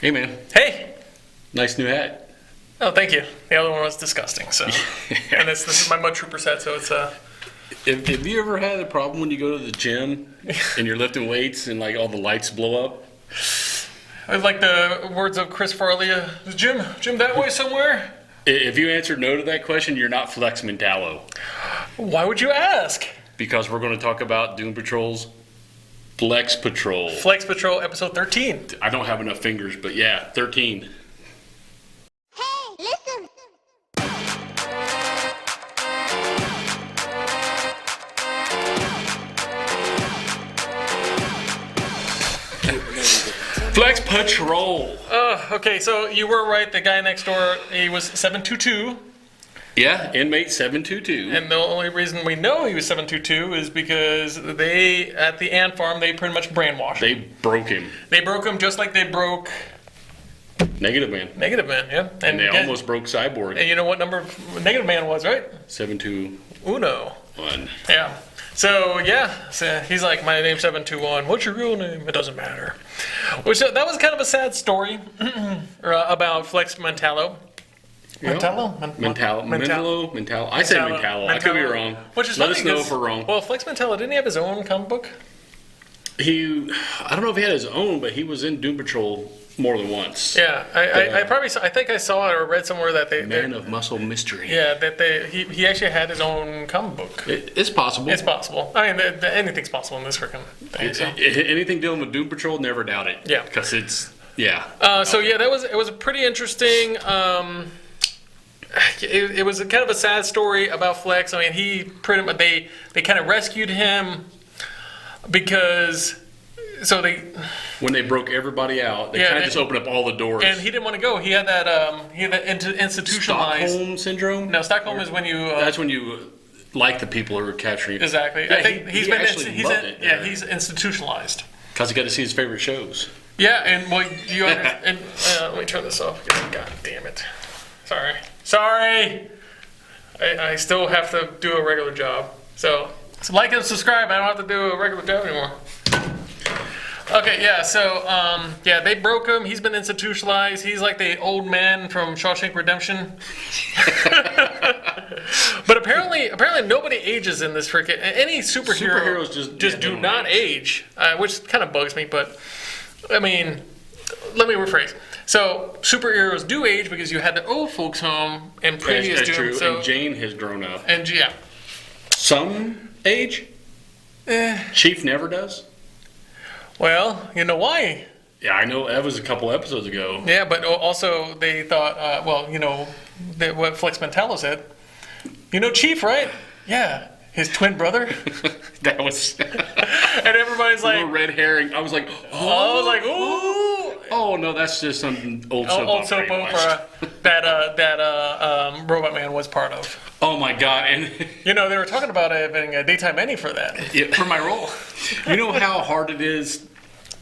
Hey, man. Hey! Nice new hat. Oh, thank you. The other one was disgusting, so. And this is my Mud Trooper set, so it's Have you ever had a problem when you go to the gym and you're lifting weights and like all the lights blow up? I like the words of Chris Farley, is Jim that way somewhere? If you answered no to that question, you're not Flex Mentallo. Why would you ask? Because we're going to talk about Doom Patrol's Flex Patrol. Flex Patrol episode 13. I don't have enough fingers, but yeah, 13. Hey, listen. Flex Patrol. Okay, so you were right. The guy next door, he was 722. Yeah, inmate 722. And the only reason we know he was 722 is because they, at the ant farm, they pretty much brainwashed him. They broke him. They broke him just like they broke Negative Man. Negative Man, yeah. And they almost broke Cyborg. And you know what number Negative Man was, right? 721. Yeah. So, yeah. So he's like, my name's 721. What's your real name? It doesn't matter. Which, that was kind of a sad story about Flex Mentallo. Mentallo? Mentallo. I say Mentallo. I could be wrong. Which is Let funny us know if we're wrong. Well, Flex Mentallo, didn't he have his own comic book? I don't know if he had his own, but he was in Doom Patrol more than once. Yeah, I think I saw it or read somewhere that Man of Muscle Mystery. Yeah, that he actually had his own comic book. It's possible. It's possible. I mean, anything's possible in this freaking thing. So. Anything dealing with Doom Patrol, never doubt it. Yeah, because it's yeah. It was a pretty interesting. It was kind of a sad story about Flex. I mean, he pretty much they kind of rescued him because when they broke everybody out, they kind of just opened up all the doors. And he didn't want to go. He had that institutionalized Stockholm syndrome. No, Stockholm is when you. That's when you like the people who are capturing you. Exactly. Yeah, I think he's he's institutionalized. Because he got to see his favorite shows. Yeah, and well, you understand. Let me turn this off. God damn it! Sorry. I still have to do a regular job. So like and subscribe. I don't have to do a regular job anymore. Okay, yeah, so, they broke him. He's been institutionalized. He's like the old man from Shawshank Redemption. But apparently nobody ages in this freaking... Any superheroes just do not age, which kind of bugs me, but, I mean, let me rephrase. So, superheroes do age because you had the old folks home and previous That's to true, them. So, and Jane has grown up. And, yeah. Some age? Chief never does? Well, you know why? Yeah, I know. That was a couple episodes ago. Yeah, but also they thought, what Flex Mentallo said. You know Chief, right? Yeah. His twin brother? That was... And everybody's like... Little red herring. I was like, ooh! Oh, no, that's just some old soap opera that Robot Man was part of. Oh, my God. And they were talking about having a daytime Emmy for that. Yeah, for my role. You know how hard it is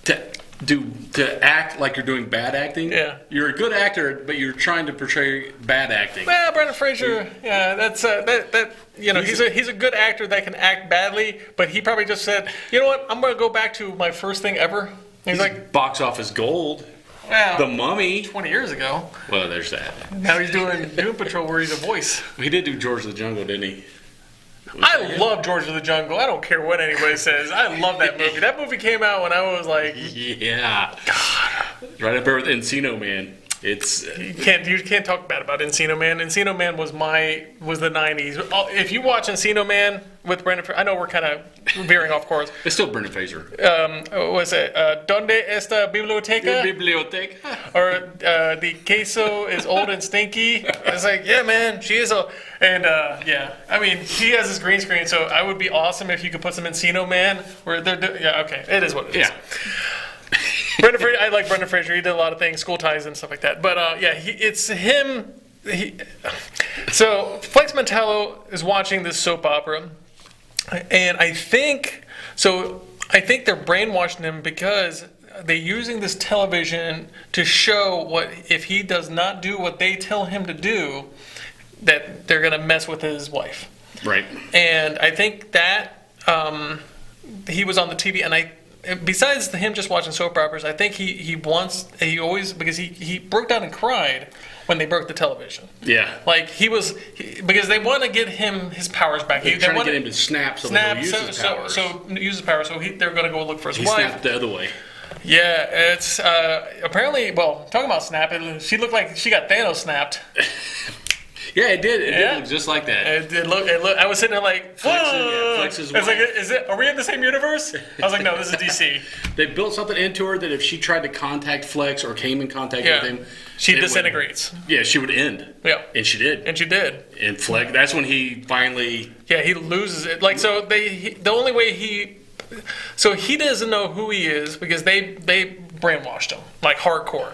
to act like you're doing bad acting? Yeah. You're a good actor, but you're trying to portray bad acting. Well, Brendan Fraser, that's he's a good actor that can act badly, but he probably just said, you know what, I'm going to go back to my first thing ever. He's like box office gold. Well, The Mummy. 20 years ago. Well, there's that. Now he's doing Doom Patrol where he's a voice. He did do George of the Jungle, didn't he? I love George of the Jungle. I don't care what anybody says. I love that movie. That movie came out when I was like... Yeah. God. Right up there with Encino Man. It's... You can't talk bad about Encino Man. Encino Man was the 90s. If you watch Encino Man with Brendan Fraser... I know we're kind of veering off course. It's still Brendan Fraser. Was it Donde esta biblioteca? Biblioteca. Or the queso is old and stinky. It's like, yeah, man, she is old. And, I mean, he has this green screen, so I would be awesome if you could put some Encino Man where okay, it is what it is. Yeah. I like Brendan Fraser. He did a lot of things, School Ties and stuff like that. But, it's him. So, Flex Mentallo is watching this soap opera, and I think they're brainwashing him because they're using this television to show what if he does not do what they tell him to do, that they're going to mess with his wife. Right. And I think that he was on the TV, and besides him just watching soap operas, I think he always because he broke down and cried when they broke the television. Yeah. Like because they want to get him his powers back. They're trying to get him to snap so that he'll use his powers. So use his power. So they're going to go look for his He wife. snapped the other way. Yeah, it's apparently. Well, talking about snapping, she looked like she got Thanos snapped. Yeah, it did. It did look just like that. It did look. I was sitting there like, Flex's it's like, are we in the same universe? I was like, no, this is DC. They built something into her that if she tried to contact Flex or came in contact with him, she disintegrates. She would end. Yeah, and she did. And Flex. That's when he finally. Yeah, he loses it. Like so, the only way he doesn't know who he is because they brainwashed him like hardcore.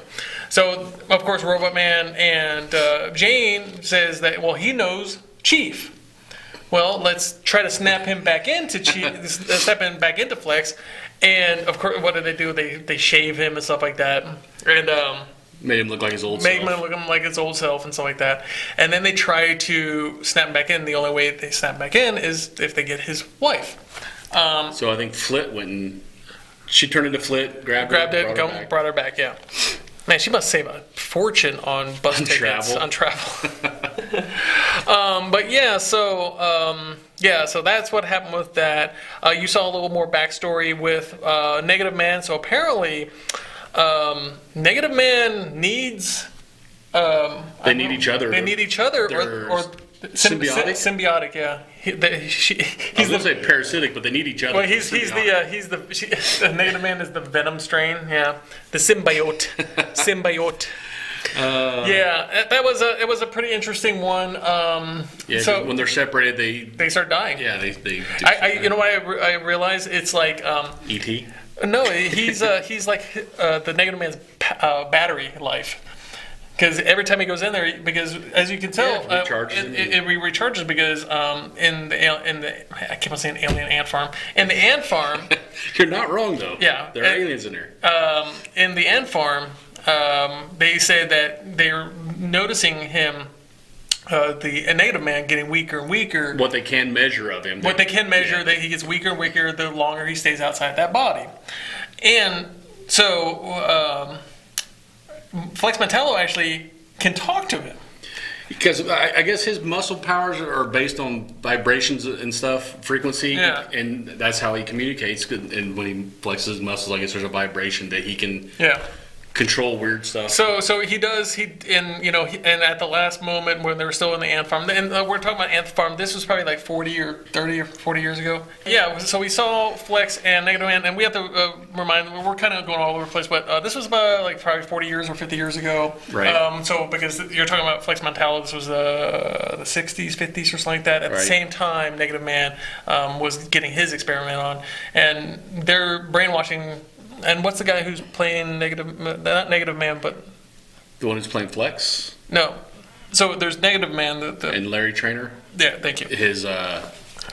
So, of course, Robot Man and Jane says that, well, he knows Chief. Well, let's try to snap him back into Chief, step him back into Flex. And, of course, what do? They shave him and stuff like that. And made him look like his old self. Made him look like his old self and stuff like that. And then they try to snap him back in. The only way they snap back in is if they get his wife. So I think Flit went and... She turned into Flit, grabbed it, brought her back, yeah. Man, she must save a fortune on bus tickets, on travel. But yeah, so that's what happened with that. You saw a little more backstory with Negative Man. So apparently, Negative Man needs. They need each other. They need each other, or symbiotic. Symbiotic, yeah. He's going to say parasitic, but they need each other. Well, the Negative Man is the Venom strain, yeah. The symbiote. It was a pretty interesting one. So when they're separated, they start dying. Yeah, they do. You know what I realize? It's like E.T. No, he's like the Negative Man's battery life. Because every time he goes in there, because as you can tell, it recharges because in the I keep on saying alien ant farm. In the ant farm, you're not wrong though. Yeah, there are aliens in there. In the ant farm, they say that they're noticing him, the Negative Man, getting weaker and weaker. What they can measure of him. What they can measure, that he gets weaker and weaker the longer he stays outside that body, and so. Flex Mentallo actually can talk to him. Because I guess his muscle powers are based on vibrations and stuff, frequency, and that's how he communicates. And when he flexes his muscles, I guess there's a vibration that he can control weird stuff. So he does. And at the last moment when they were still in the ant farm, and we're talking about ant farm. This was probably like 40 or 30 or 40 years ago. Yeah. So we saw Flex and Negative Man, and we have to remind. We're kind of going all over the place, but this was about like probably 40 years or 50 years ago. Right. So because you're talking about Flex Mentallo, this was the 60s, 50s, or something like that. At the same time, Negative Man was getting his experiment on, and they're brainwashing. And what's the guy who's playing not Negative Man, but... The one who's playing Flex? No. So there's Negative Man. And Larry Trainer? Yeah, thank you. His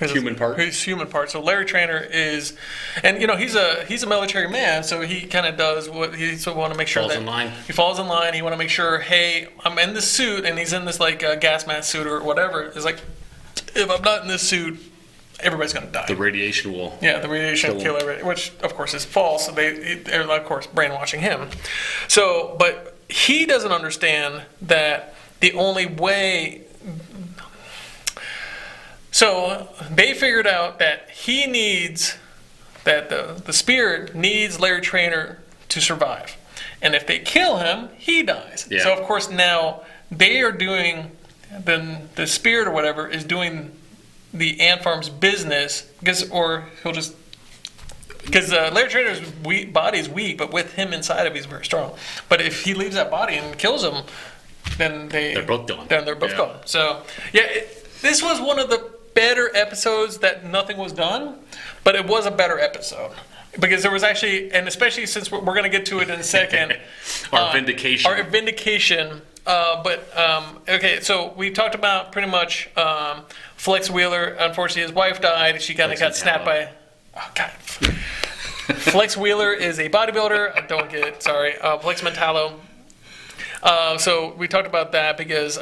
human part? His human part. So Larry Trainer is... And, he's a military man, so he kind of does what he want to make sure falls in line. He falls in line. He want to make sure, hey, I'm in this suit, and he's in this, like, gas mask suit or whatever. It's like, if I'm not in this suit... Everybody's going to die. The radiation will. Yeah, the radiation will kill everybody, which of course is false. They're of course brainwashing him. So, but he doesn't understand that the only way. So they figured out that he needs, that the spirit needs Larry Trainer to survive, and if they kill him, he dies. Yeah. So of course now they are doing, the spirit or whatever is doing the ant farm's business, because Larry Trainer's body is weak, but with him inside of him, he's very strong. But if he leaves that body and kills him, then they're both gone. Then they're both gone. So this was one of the better episodes that nothing was done, but it was a better episode. Because there was actually, and especially since we're going to get to it in a second, our vindication. Okay, so we talked about pretty much Flex Wheeler. Unfortunately, his wife died. She kind of got snapped by. Oh God. Flex Wheeler is a bodybuilder. I don't get it. Sorry. Flex Mentallo. So we talked about that because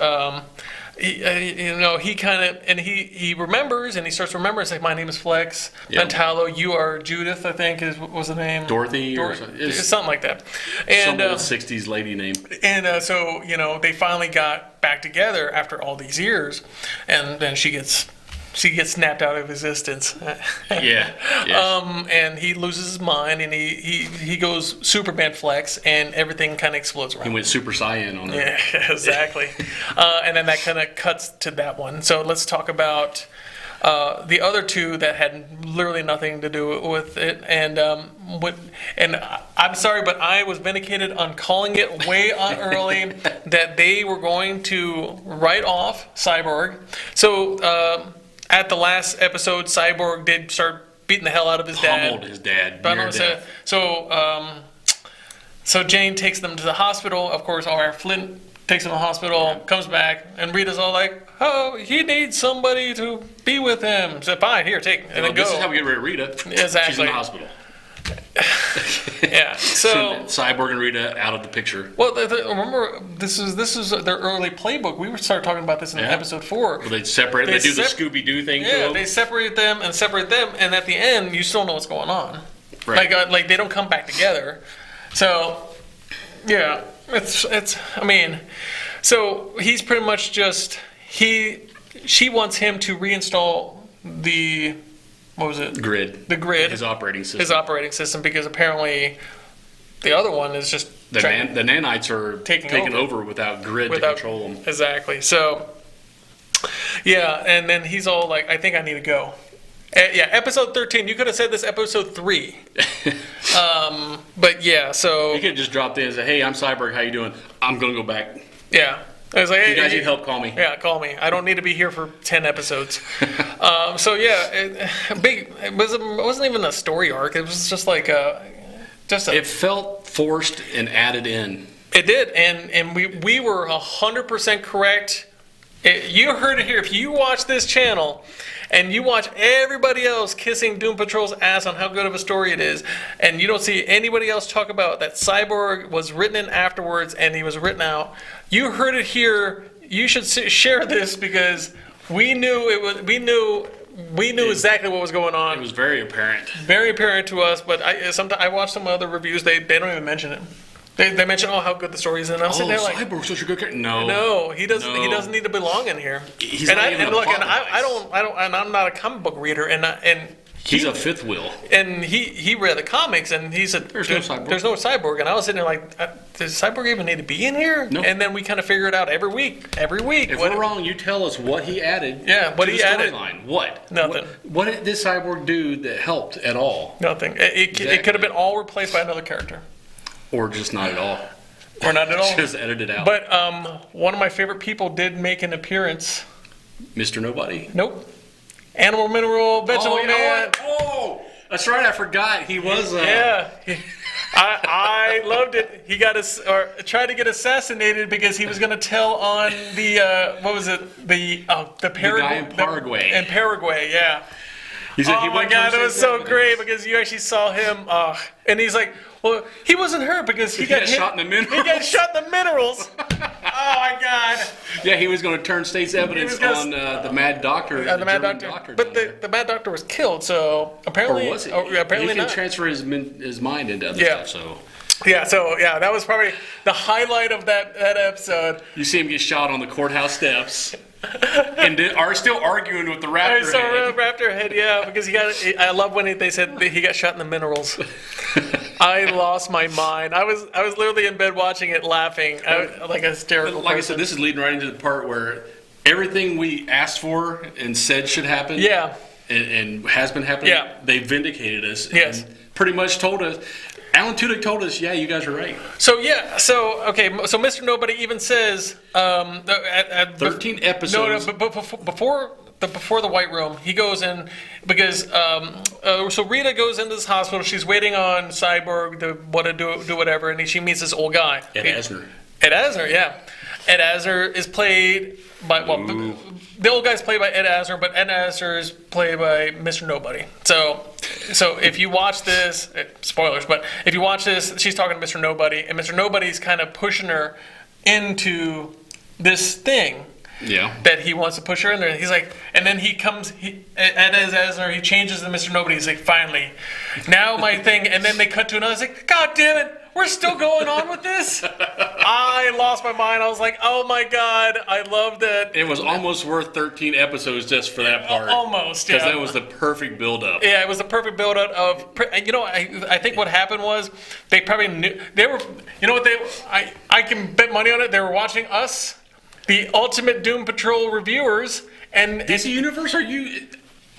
he kind of, and he remembers, and he starts remembering, it's like, my name is Flex Mentallo, you are Judith, I think was the name. Dorothy or something like that. And some old 60s lady name. And so, they finally got back together after all these years, and then she gets snapped out of existence. And he loses his mind, and he goes Superman Flex, and everything kind of explodes around. He went Super Saiyan on her. Yeah, exactly. And then that kind of cuts to that one. So let's talk about the other two that had literally nothing to do with it. And I'm sorry, but I was vindicated on calling it way on early that they were going to write off Cyborg. So at the last episode, Cyborg did start beating the hell out of his dad. Pummeled his dad. So Jane takes them to the hospital. Of course, our Flint takes him to the hospital, comes back, and Rita's all like, oh, he needs somebody to be with him. So fine, here, take, and then go. This is how we get rid of Rita. Exactly. She's in the hospital. Yeah. So Cyborg and Rita out of the picture. Well, remember, this is their early playbook. We started talking about this in episode 4. Well, they separate. They do the Scooby-Doo thing. Yeah, they separate them, and at the end, you still know what's going on. Right. Like they don't come back together. So, yeah, it's. I mean, so he's pretty much just She wants him to reinstall the. What was it? Grid. The grid. His operating system. His operating system, because apparently the other one is just the nanites are taking over without grid to control them. Exactly. So, yeah, and then he's all like, I think I need to go. Episode 13. You could have said this episode 3. But yeah, so. You could have just dropped in and said, hey, I'm Cyborg. How you doing? I'm going to go back. Yeah. I was like, hey, you guys need help, call me. Yeah, call me. I don't need to be here for 10 episodes. So yeah, it wasn't even a story arc. It was just like it felt forced and added in. It did, and we were 100% correct. You heard it here. If you watch this channel and you watch everybody else kissing Doom Patrol's ass on how good of a story it is, and you don't see anybody else talk about that Cyborg was written in afterwards and he was written out, you heard it here. You should share this, because we knew it was. We knew exactly what was going on. It was very apparent. Very apparent to us. But I watched some other reviews. They don't even mention it. They mention how good the story is, and I'm sitting there like, Cyborg's such a good character. No, he doesn't. No. He doesn't need to belong in here. He's not even a plot device. I don't, and I'm not a comic book reader, and. He's a fifth wheel. And he read the comics, and he said, there's no Cyborg. And I was sitting there like, does Cyborg even need to be in here? No. And then we kind of figure it out every week. If we're wrong, you tell us what he added. Yeah, what to he the added. Storyline. What? Nothing. What did this Cyborg do that helped at all? Nothing. It could have been all replaced by another character. Or just not at all. Or not at all. Just edited out. But one of my favorite people did make an appearance. Mr. Nobody? Nope. Animal, mineral, vegetable man. Oh, that's right. I forgot. He was. Yeah. I loved it. He tried to get assassanated because he was going to tell on the what was it? The guy in Paraguay. In Paraguay, yeah. He said, oh my God, it was so great because you actually saw him, and he's like, well, he wasn't hurt because he got shot in the minerals. He got shot in the minerals. Oh my God. Yeah, he was going to turn state's evidence on the Mad Doctor. The Mad Doctor. But the Mad Doctor was killed, so apparently. Or was he? Apparently he can not. transfer his mind into other stuff. So. Yeah, that was probably the highlight of that episode. You see him get shot on the courthouse steps. And are still arguing with the raptor head. Raptor head, yeah, because I love when they said he got shot in the minerals. I lost my mind. I was literally in bed watching it, laughing, like a hysterical. Like I said, this is leading right into the part where everything we asked for and said should happen, and has been happening. Yeah. They vindicated us. Yes. And pretty much told us. Alan Tudyk told us, yeah, you guys are right. So Mr. Nobody even says at 13 episodes. No, but before the White Room, he goes in because so Rita goes into this hospital. She's waiting on Cyborg to do whatever, and she meets this old guy. Ed Asner. Ed Asner, yeah. Ed Asner is played by the old guy's played by Ed Asner, but Ed Asner is played by Mr. Nobody. So if you watch this, spoilers, but if you watch this, she's talking to Mr. Nobody, and Mr. Nobody's kind of pushing her into this thing. that he wants to push her in there. He's like, and then he comes, he changes to Mr. Nobody. He's like, finally, now my thing. And then they cut to another. It's like, God damn it, we're still going on with this. I lost my mind. I was like, oh my God, I loved it. It was almost worth 13 episodes just for that part. Almost, because that was the perfect build-up. Yeah, it was the perfect build-up of. I think what happened was they probably knew they were. You know what I can bet money on it. They were watching us, the Ultimate Doom Patrol reviewers, and DC Universe. Are you?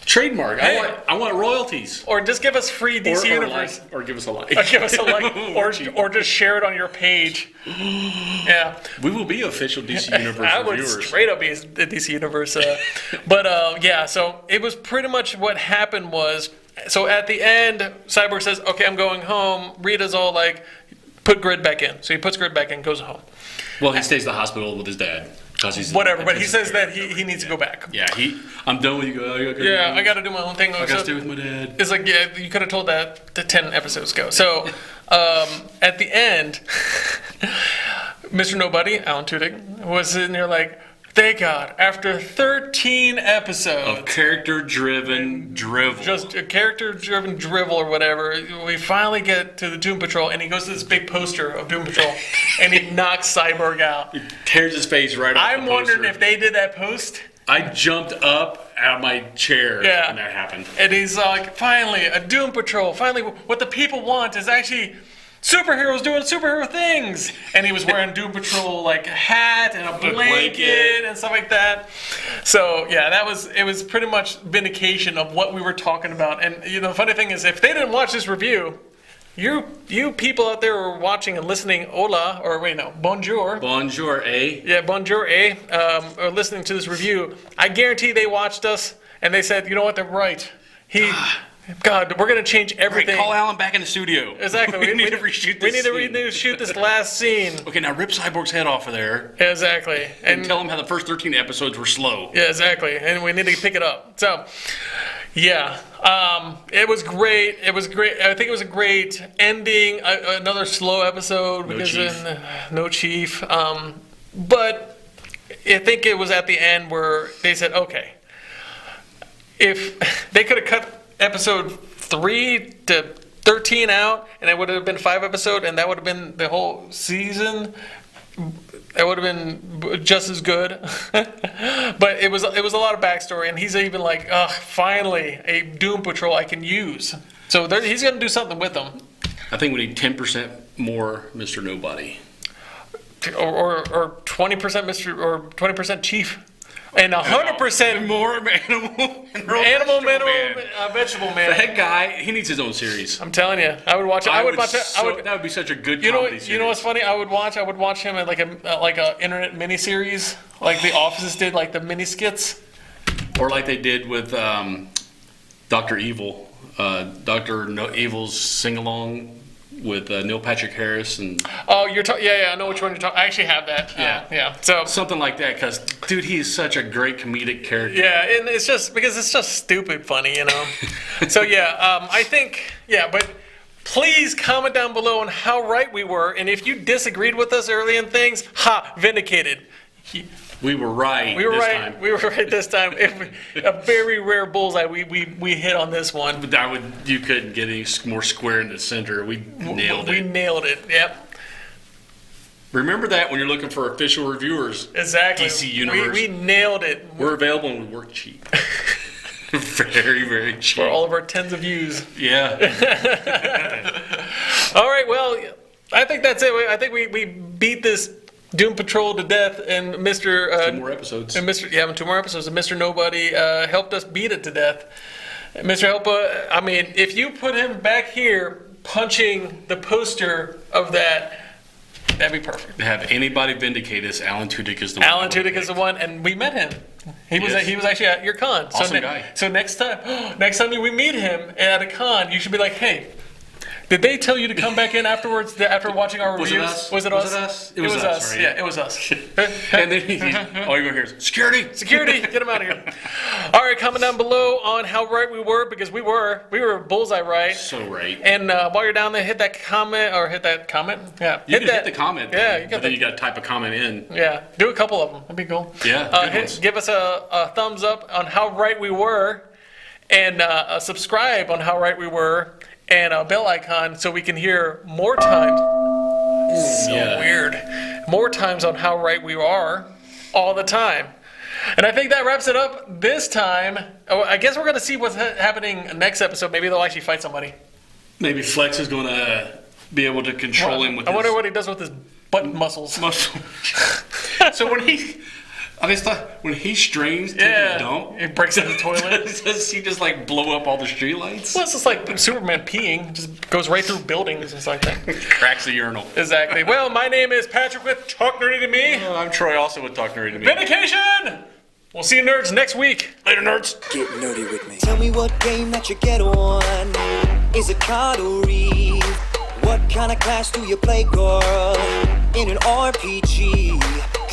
Trademark. I want royalties. Or just give us free DC Universe. Or give us a like. Or give us a like. or just share it on your page. Yeah. We will be official DC Universe I reviewers. would straight up be the DC Universe. But yeah, so it was pretty much what happened was, so at the end, Cyborg says, okay, I'm going home. Rita's all like, put Grid back in. So he puts Grid back in, goes home. Well, he stays at the hospital with his dad. Whatever, but he says that he needs to go back. Yeah, I'm done with you. I got to do my own thing. I got to stay with my dad. It's like, yeah, you could have told that 10 episodes ago. So at the end, Mr. Nobody, Alan Tudyk, was sitting there like, thank God, after 13 episodes of character-driven drivel. Just a character-driven drivel or whatever, we finally get to the Doom Patrol, and he goes to this big poster of Doom Patrol, and he knocks Cyborg out. He tears his face right off the poster. I'm wondering if they did that post. I jumped up out of my chair when that happened. And he's like, finally, a Doom Patrol. Finally, what the people want is actually superheroes doing superhero things. And he was wearing Doom Patrol like a hat and a blanket and stuff like that. So yeah, it was pretty much vindication of what we were talking about. And the funny thing is, if they didn't watch this review, you people out there who are watching and listening, hola, or wait, no, bonjour. Bonjour, eh? Yeah, bonjour, eh? Or listening to this review, I guarantee they watched us and they said, you know what, they're right. God, we're going to change everything. Right, call Alan back in the studio. Exactly. We need to reshoot this scene. We need to reshoot this last scene. Okay, now rip Cyborg's head off of there. Exactly. And tell him how the first 13 episodes were slow. Yeah, exactly. And we need to pick it up. So, yeah. It was great. It was great. I think it was a great ending. Another slow episode. No Chief. But I think it was at the end where they said, okay, if they could have cut episode 3 to 13 out, and it would have been 5 episodes, and that would have been the whole season. It would have been just as good. But it was a lot of backstory, and he's even like, finally, a Doom Patrol I can use. So he's going to do something with them. I think we need 10% more Mr. Nobody. Or 20% Mr. or 20% Chief. And 100% more animal vegetable man. The head guy, he needs his own series. I'm telling you, I would watch it. That would be such a good comedy series. You know what's funny? I would watch him at like a internet miniseries, like The Office did, like the mini skits, or like they did with Dr. Evil, Dr. Evil's sing along with Neil Patrick Harris and. Oh, you're talking. Yeah, I know which one you're talking. I actually have that. Yeah. So something like that, because dude, he's such a great comedic character. Yeah, and it's just because it's just stupid funny, So yeah, I think but please comment down below on how right we were, and if you disagreed with us early in things, vindicated. We were right. We were right this time. A very rare bullseye. We hit on this one. But you couldn't get any more square in the center. We nailed it. We nailed it. Yep. Remember that when you're looking for official reviewers. Exactly. DC Universe. We nailed it. We're available and we work cheap. Very, very cheap. For all of our tens of views. Yeah. All right. Well, I think that's it. I think we beat this Doom Patrol to death, and Mr. 2 more episodes. And 2 more episodes, and Mr. Nobody helped us beat it to death. Mr. Helpa, I mean, if you put him back here punching the poster of that, that'd be perfect. To have anybody vindicate us, Alan Tudyk is the one. Alan Tudyk is the one, and we met him. He was actually at your con. Awesome guy. So next time we meet him at a con, you should be like, hey, Did they tell you to come back in afterwards after watching our Was reviews? it us? Was it us? It was us, right? Yeah, it was us. And then all you're gonna hear is security. Security, get them out of here. All right, comment down below on how right we were, because we were bullseye right. So right. And while you're down there, hit that comment. Yeah, hit the comment. Yeah, you got to type a comment in. Yeah, do a couple of them. That'd be cool. Yeah. Give us a thumbs up on how right we were, and a subscribe on how right we were, and a bell icon so we can hear more times. Weird. More times on how right we are all the time. And I think that wraps it up this time. Oh, I guess we're going to see what's happening next episode. Maybe they'll actually fight somebody. Maybe Flex is going to be able to control him with I wonder what he does with his butt muscles. So when he strains taking a dump, he breaks in the toilet. Does he just like blow up all the streetlights? Well, it's just like Superman peeing. Just goes right through buildings and stuff like that. Cracks the urinal. Exactly. Well, my name is Patrick with Talk Nerdy to Me. I'm Troy, also with Talk Nerdy to Me. Vindication! We'll see you nerds next week. Later, nerds. Get nerdy with me. Tell me what game that you get on. Is it card or read? What kind of class do you play, girl? In an RPG?